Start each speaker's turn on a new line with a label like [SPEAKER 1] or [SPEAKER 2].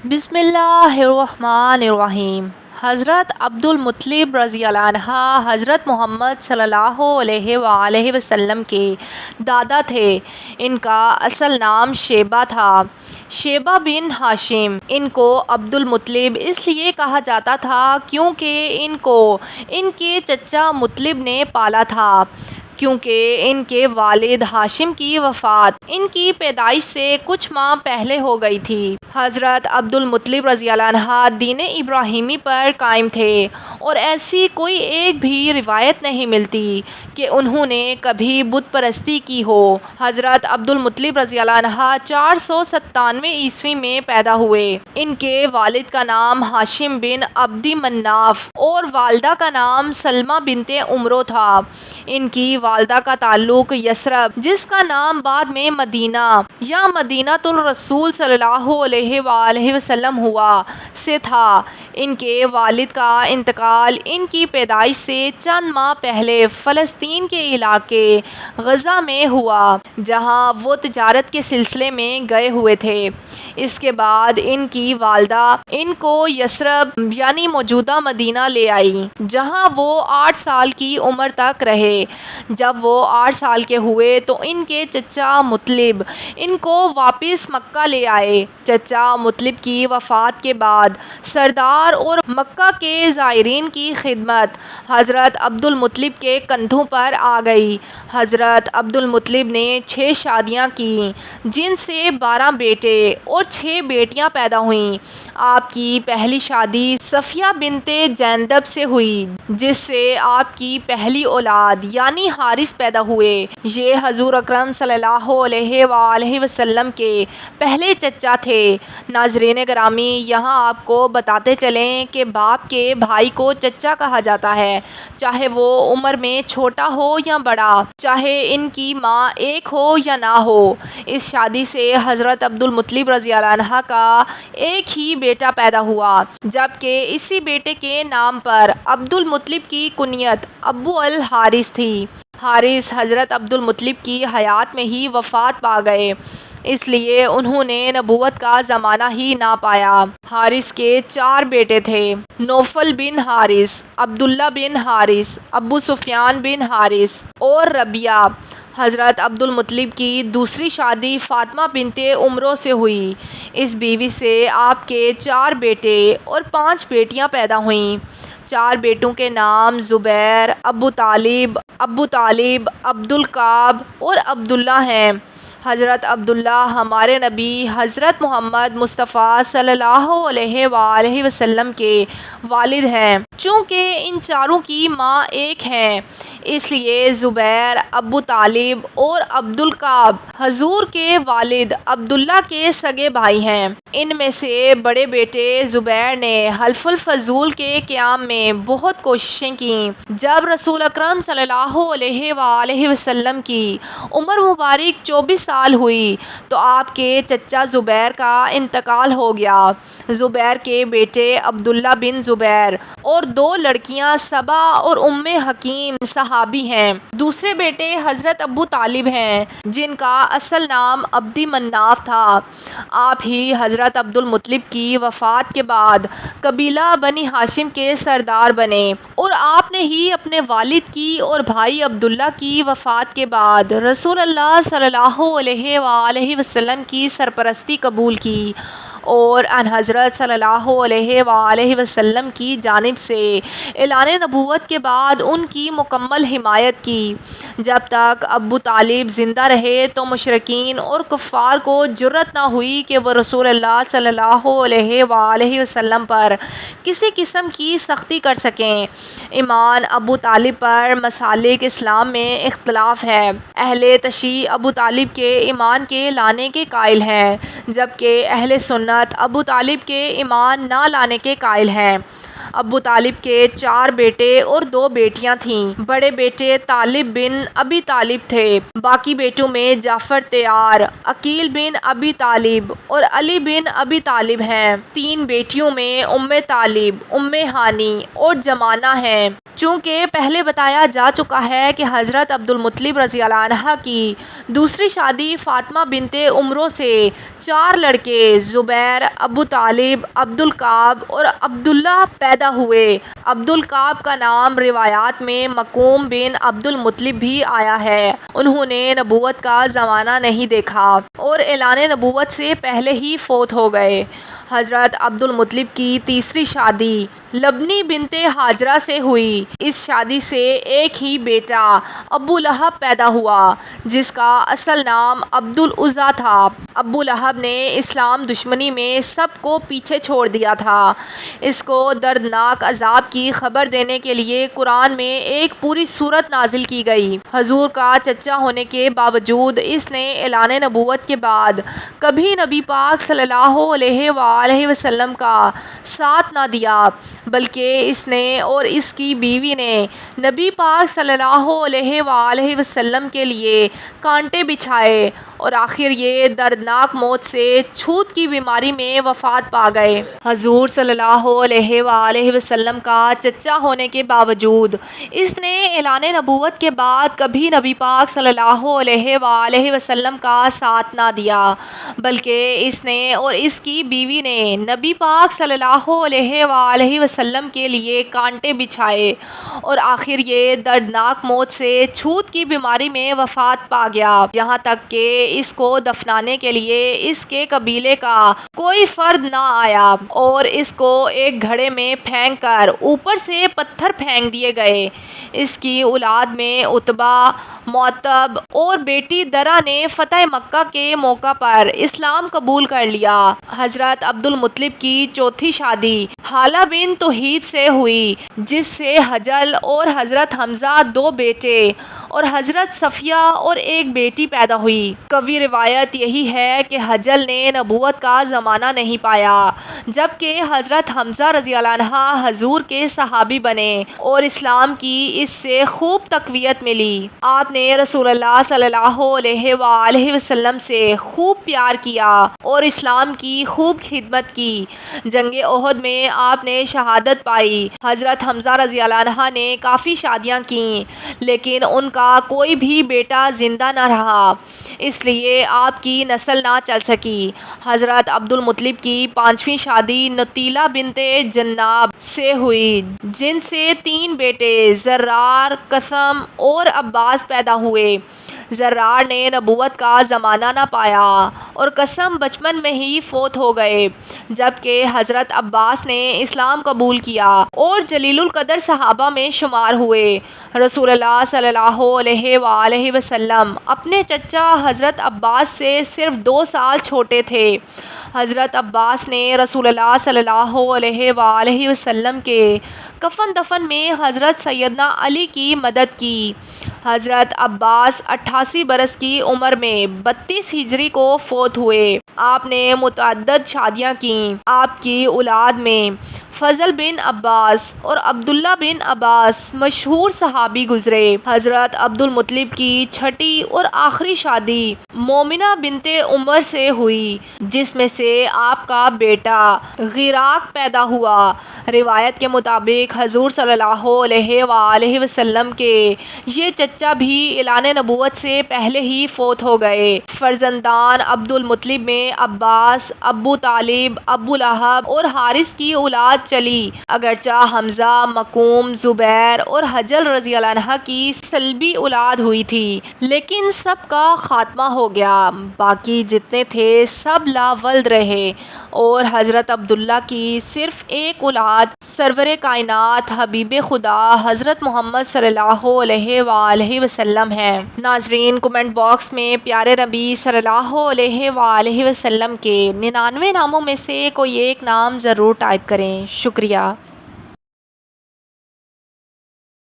[SPEAKER 1] بسم اللہ الرحمن الرحیم۔ حضرت عبد المطلب رضی اللہ عنہ حضرت محمد صلی اللہ علیہ وآلہ وسلم کے دادا تھے۔ ان کا اصل نام شیبہ تھا، شیبہ بن ہاشم۔ ان کو عبد المطلب اس لیے کہا جاتا تھا کیونکہ ان کو ان کے چچا مطلب نے پالا تھا، کیونکہ ان کے والد ہاشم کی وفات ان کی پیدائش سے کچھ ماہ پہلے ہو گئی تھی۔ حضرت عبد المطلب رضی اللہ عنہ دین ابراہیمی پر قائم تھے، اور ایسی کوئی ایک بھی روایت نہیں ملتی کہ انہوں نے کبھی بت پرستی کی ہو۔ حضرت عبد المطلب رضی اللہ عنہ 497 عیسوی میں پیدا ہوئے۔ ان کے والد کا نام ہاشم بن عبد مناف اور والدہ کا نام سلمہ بنت عمرو تھا۔ ان کی والدہ کا تعلق یثرب، جس کا نام بعد میں مدینہ یا مدینۃ الرسول صلی اللہ علیہ وآلہ وسلم ہوا، سے تھا۔ ان کے والد کا انتقال ان کی پیدائش سے چند ماہ پہلے فلسطین کے علاقے غزہ میں ہوا، جہاں وہ تجارت کے سلسلے میں گئے ہوئے تھے۔ اس کے بعد ان کی والدہ ان کو یثرب یعنی موجودہ مدینہ لے آئی، جہاں وہ 8 سال کی عمر تک رہے۔ جب وہ 8 سال کے ہوئے تو ان کے چچا مطلب ان کو واپس مکہ لے آئے۔ چچا مطلب کی وفات کے بعد سردار اور مکہ کے زائرین کی خدمت حضرت عبد المطلب کے کندھوں پر آ گئی۔ حضرت عبد المطلب نے 6 شادیاں کیں، جن سے 12 بیٹے اور 6 بیٹیاں پیدا ہوئیں۔ آپ کی پہلی شادی صفیہ بنت جندب سے ہوئی، جس سے آپ کی پہلی اولاد یعنی حارث پیدا ہوئے۔ یہ حضور اکرم صلی اللہ علیہ وآلہ وسلم کے پہلے چچا تھے۔ ناظرین گرامی، یہاں آپ کو بتاتے چلیں کہ باپ کے بھائی کو چچا کہا جاتا ہے، چاہے وہ عمر میں چھوٹا ہو یا بڑا، چاہے ان کی ماں ایک ہو یا نہ ہو۔ اس شادی سے حضرت عبد المطلب رضی اللہ عنہ کا ایک ہی بیٹا پیدا ہوا، جبکہ اسی بیٹے کے نام پر عبد المطلب کی کنیت ابو الحارث تھی۔ حارث حضرت عبد المطلب کی حیات میں ہی وفات پا گئے، اس لیے انہوں نے نبوت کا زمانہ ہی نہ پایا۔ حارث کے 4 بیٹے تھے: نوفل بن حارث، عبداللہ بن حارث، ابو سفیان بن حارث اور ربیعہ۔ حضرت عبد المطلب کی دوسری شادی فاطمہ بنت عمرو سے ہوئی۔ اس بیوی سے آپ کے 4 بیٹے اور 5 بیٹیاں پیدا ہوئیں۔ 4 بیٹوں کے نام زبیر، ابو طالب، عبد الکعب اور عبداللہ ہیں۔ حضرت عبداللہ ہمارے نبی حضرت محمد مصطفیٰ صلی اللہ علیہ وآلہ وسلم کے والد ہیں۔ چونکہ ان چاروں کی ماں ایک ہیں، اس لیے زبیر، ابو طالب اور عبد الکعب حضور کے والد عبداللہ کے سگے بھائی ہیں۔ ان میں سے بڑے بیٹے زبیر نے حلف الفضول کے قیام میں بہت کوششیں کیں۔ جب رسول اکرم صلی اللہ علیہ وآلہ وسلم کی عمر مبارک 24 سال ہوئی تو آپ کے چچا زبیر کا انتقال ہو گیا۔ زبیر کے بیٹے عبداللہ بن زبیر اور 2 لڑکیاں سبا اور حکیم صحابی ہیں۔ دوسرے بیٹے حضرت ابو طالب ہیں، جن کا اصل نام عبد مناف تھا۔ آپ ہی حضرت عبد المطلب کی وفات کے بعد قبیلہ بنی ہاشم کے سردار بنے، اور آپ نے ہی اپنے والد کی اور بھائی عبداللہ کی وفات کے بعد رسول اللہ صلی اللہ علیہ وآلہ وسلم کی سرپرستی قبول کی، اور ان حضرت صلی اللہ علیہ وآلہ وسلم کی جانب سے اعلان نبوت کے بعد ان کی مکمل حمایت کی۔ جب تک ابو طالب زندہ رہے تو مشرکین اور کفار کو جرأت نہ ہوئی کہ وہ رسول اللہ صلی اللہ علیہ وآلہ وسلم پر کسی قسم کی سختی کر سکیں۔ ایمان ابو طالب پر مسالک اسلام میں اختلاف ہے۔ اہل تشیع ابو طالب کے ایمان کے لانے کے قائل ہیں، جبکہ اہل سنت ابو طالب کے ایمان نہ لانے کے قائل ہیں۔ ابو طالب کے 4 بیٹے اور 2 بیٹیاں تھیں۔ بڑے بیٹے طالب بن ابی طالب تھے۔ باقی بیٹوں میں جعفر طیار، عقیل بن ابی طالب اور علی بن ابی طالب ہیں۔ 3 بیٹیوں میں طالب، ہانی اور جمانہ ہیں۔ چونکہ پہلے بتایا جا چکا ہے کہ حضرت عبد المطلب رضی اللہ عنہ کی دوسری شادی فاطمہ بنت عمرو سے 4 لڑکے زبیر، ابو طالب، عبدالکعب اور عبداللہ پیدا ہوئے۔ عبدالکعب کا نام روایات میں مکوم بن عبد المطلب بھی آیا ہے۔ انہوں نے نبوت کا زمانہ نہیں دیکھا اور اعلان نبوت سے پہلے ہی فوت ہو گئے۔ حضرت عبد المطلب کی تیسری شادی لبنی بنت حاجرہ سے ہوئی۔ اس شادی سے ایک ہی بیٹا ابو لہب پیدا ہوا جس کا اصل نام عبد العزیٰ تھا۔ ابو لہب نے اسلام دشمنی میں سب کو پیچھے چھوڑ دیا تھا۔ اس کو دردناک عذاب کی خبر دینے کے لیے قرآن میں ایک پوری سورت نازل کی گئی۔ حضور کا چچا ہونے کے باوجود اس نے اعلان نبوت کے بعد کبھی نبی پاک صلی اللہ علیہ وآلہ وسلم کا ساتھ نہ دیا، بلکہ اس نے اور اس کی بیوی نے نبی پاک صلی اللہ علیہ وآلہ وسلم کے لیے کانٹے بچھائے اور آخر یہ دردناک موت سے چھوت کی بیماری میں وفات پا گئے۔ حضور صلی اللہ علیہ وآلہ وسلم کا چچا ہونے کے باوجود اس نے اعلان نبوت کے بعد کبھی نبی پاک صلی اللہ علیہ وآلہ وسلم کا ساتھ نہ دیا، بلکہ اس نے اور اس کی بیوی نے نبی پاک صلی اللہ علیہ وآلہ وسلم کے لیے کانٹے بچھائے اور آخر یہ دردناک موت سے چھوت کی بیماری میں وفات پا گیا۔ یہاں تک کہ اس کو دفنانے کے لیے اس کے قبیلے کا کوئی فرد نہ آیا اور اس کو ایک گھڑے میں پھینک کر اوپر سے پتھر پھینک دیے گئے۔ اس کی اولاد میں عتبہ، معتب اور بیٹی درا نے فتح مکہ کے موقع پر اسلام قبول کر لیا۔ حضرت عبد المطلب کی چوتھی شادی ہالہ بن توحید سے ہوئی جس سے حجل اور حضرت حمزہ 2 بیٹے اور حضرت صفیہ اور ایک بیٹی پیدا ہوئی۔ قوی روایت یہی ہے کہ حجل نے نبوت کا زمانہ نہیں پایا، جبکہ حضرت حمزہ رضی اللہ عنہ حضور کے صحابی بنے اور اسلام کی اس سے خوب تقویت ملی۔ آپ نے رسول اللہ صلی اللہ علیہ وآلہ وسلم سے خوب پیار کیا اور اسلام کی خوب خدمت کی۔ جنگ احد میں آپ نے شہادت پائی۔ حضرت حمزہ رضی اللہ عنہ نے کافی شادیاں کیں لیکن ان کا کوئی بھی بیٹا زندہ نہ رہا، اس لیے آپ کی نسل نہ چل سکی۔ حضرت عبد المطلب کی 5ویں شادی نطیلہ بنت جناب سے ہوئی جن سے 3 بیٹے زرار، قسم اور عباس پیدا ہوئے۔ زرار نے نبوت کا زمانہ نہ پایا اور قسم بچپن میں ہی فوت ہو گئے، جبکہ حضرت عباس نے اسلام قبول کیا اور جلیل القدر صحابہ میں شمار ہوئے۔ رسول اللہ صلی اللہ علیہ وآلہ وسلم اپنے چچا حضرت عباس سے صرف 2 سال چھوٹے تھے۔ حضرت عباس نے رسول اللہ صلی اللہ علیہ وآلہ وسلم کے کفن دفن میں حضرت سیدنا علی کی مدد کی۔ حضرت عباس 88 برس کی عمر میں 32 ہجری کو فوت ہوئے۔ آپ نے متعدد شادیاں کیں۔ آپ کی اولاد میں فضل بن عباس اور عبداللہ بن عباس مشہور صحابی گزرے۔ حضرت عبد المطلب کی 6ٹھی اور آخری شادی مومنہ بنت عمر سے ہوئی جس میں سے آپ کا بیٹا غیراق پیدا ہوا۔ روایت کے مطابق حضور صلی اللہ علیہ وآلہ وسلم کے یہ چچا بھی اعلان نبوت سے پہلے ہی فوت ہو گئے۔ فرزندان عبد المطلب میں عباس، ابو طالب، ابو لہب اور حارث کی اولاد چلی، اگرچہ حمزہ، مکوم، زبیر اور حجل رضی اللہ عنہ کی سلبی اولاد ہوئی تھی لیکن سب کا خاتمہ ہو گیا۔ باقی جتنے تھے سب لا ولد رہے اور حضرت عبداللہ کی صرف ایک اولاد سرور کائنات حبیب خدا حضرت محمد صلی اللہ علیہ وآلہ وسلم ہے۔ ناظرین، کمنٹ باکس میں پیارے نبی صلی اللہ علیہ وآلہ وسلم کے 99 ناموں میں سے کوئی ایک نام ضرور ٹائپ کریں۔ شکریہ۔